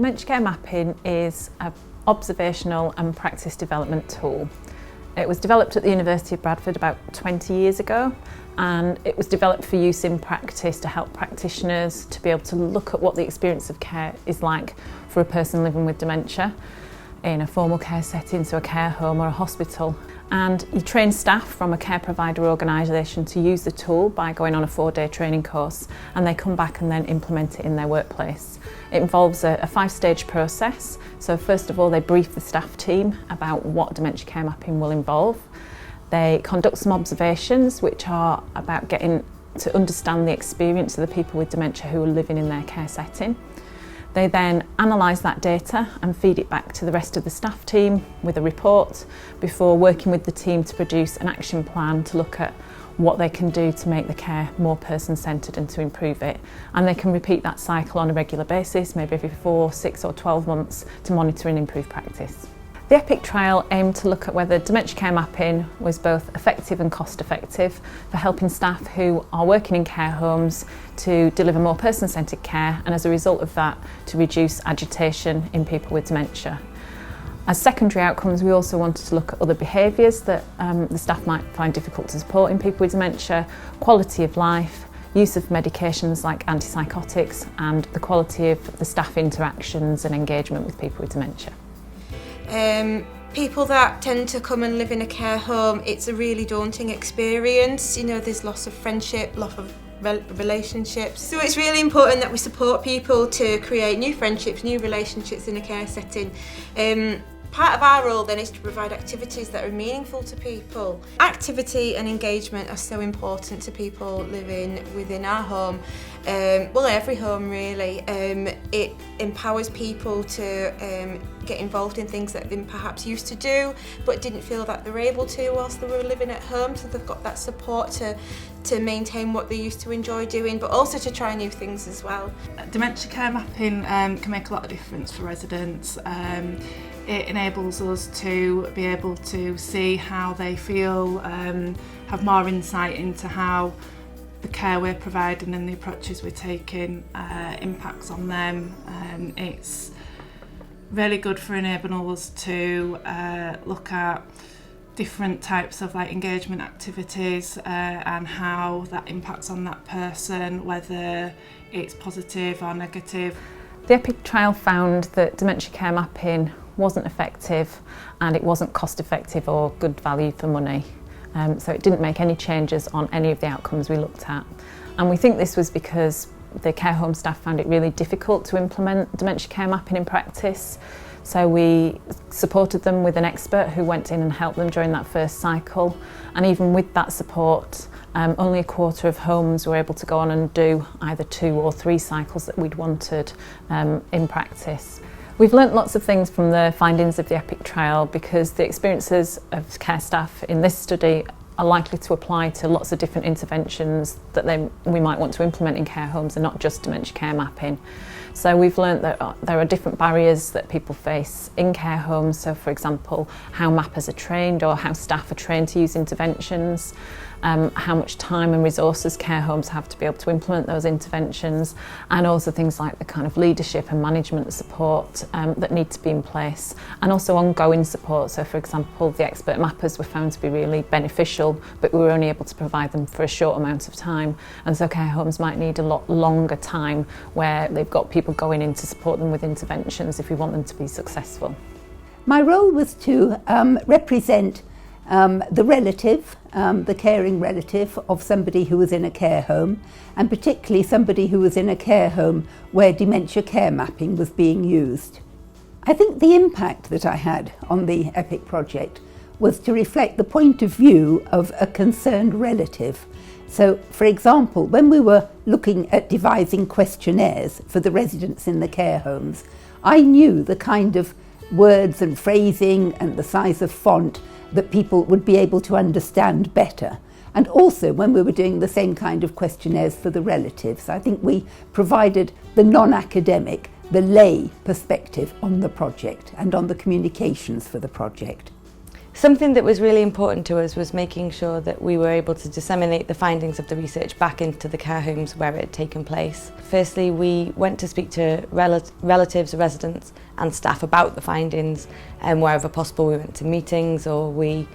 Dementia Care Mapping is an observational and practice development tool. It was developed at the University of Bradford about 20 years ago, and it was developed for use in practice to help practitioners to be able to look at what the experience of care is like for a person living with dementia in a formal care setting, so a care home or a hospital. And you train staff from a care provider organisation to use the tool by going on a 4-day training course, and they come back and then implement it in their workplace. It involves a 5-stage process. So first of all, they brief the staff team about what dementia care mapping will involve. They conduct some observations which are about getting to understand the experience of the people with dementia who are living in their care setting. They then analyse that data and feed it back to the rest of the staff team with a report before working with the team to produce an action plan to look at what they can do to make the care more person-centred and to improve it. And they can repeat that cycle on a regular basis, maybe every 4, 6 or 12 months to monitor and improve practice. The EPIC trial aimed to look at whether dementia care mapping was both effective and cost-effective for helping staff who are working in care homes to deliver more person-centred care, and as a result of that to reduce agitation in people with dementia. As secondary outcomes, we also wanted to look at other behaviours that the staff might find difficult to support in people with dementia, quality of life, use of medications like antipsychotics, and the quality of the staff interactions and engagement with people with dementia. People that tend to come and live in a care home, it's a really daunting experience. You know, there's loss of friendship, loss of relationships. So it's really important that we support people to create new friendships, new relationships in a care setting. Part of our role then is to provide activities that are meaningful to people. Activity and engagement are so important to people living within our home. Well, every home really. It empowers people to get involved in things that they perhaps used to do but didn't feel that they were able to whilst they were living at home, so they've got that support to maintain what they used to enjoy doing, but also to try new things as well. Dementia care mapping can make a lot of difference for residents. It enables us to be able to see how they feel, have more insight into how the care we're providing and the approaches we're taking impacts on them. It's really good for enabling us to look at different types of engagement activities and how that impacts on that person, whether it's positive or negative. The EPIC trial found that dementia care mapping wasn't effective and it wasn't cost effective or good value for money. So it didn't make any changes on any of the outcomes we looked at. And we think this was because the care home staff found it really difficult to implement dementia care mapping in practice. So we supported them with an expert who went in and helped them during that first cycle. And even with that support, only a quarter of homes were able to go on and do either 2 or 3 cycles that we'd wanted in practice. We've learnt lots of things from the findings of the EPIC trial because the experiences of care staff in this study are likely to apply to lots of different interventions that we might want to implement in care homes and not just dementia care mapping. So we've learnt that there are different barriers that people face in care homes. So for example, how mappers are trained or how staff are trained to use interventions, how much time and resources care homes have to be able to implement those interventions, and also things like the kind of leadership and management support that need to be in place, and also ongoing support. So for example, the expert mappers were found to be really beneficial, but we were only able to provide them for a short amount of time, and so care homes might need a lot longer time where they've got people going in to support them with interventions if we want them to be successful. My role was to represent the relative, the caring relative of somebody who was in a care home, and particularly somebody who was in a care home where dementia care mapping was being used. I think the impact that I had on the EPIC project was to reflect the point of view of a concerned relative. So, for example, when we were looking at devising questionnaires for the residents in the care homes, I knew the kind of words and phrasing and the size of font that people would be able to understand better. And also when we were doing the same kind of questionnaires for the relatives, I think we provided the non-academic, the lay perspective on the project and on the communications for the project. Something that was really important to us was making sure that we were able to disseminate the findings of the research back into the care homes where it had taken place. Firstly, we went to speak to relatives, residents and staff about the findings, and wherever possible we went to meetings or we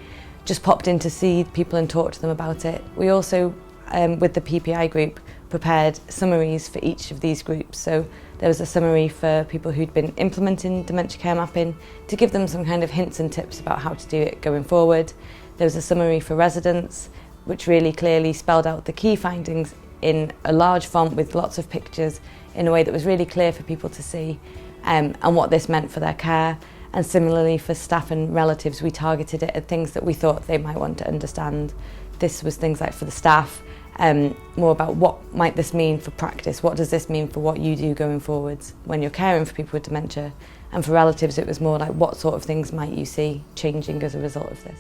just popped in to see people and talk to them about it. We also, with the PPI group, prepared summaries for each of these groups. So there was a summary for people who'd been implementing dementia care mapping to give them some kind of hints and tips about how to do it going forward. There was a summary for residents, which really clearly spelled out the key findings in a large font with lots of pictures in a way that was really clear for people to see, and what this meant for their care. And similarly for staff and relatives, we targeted it at things that we thought they might want to understand. This was things like for the staff, more about what might this mean for practice, what does this mean for what you do going forwards when you're caring for people with dementia. And for relatives it was more like what sort of things might you see changing as a result of this.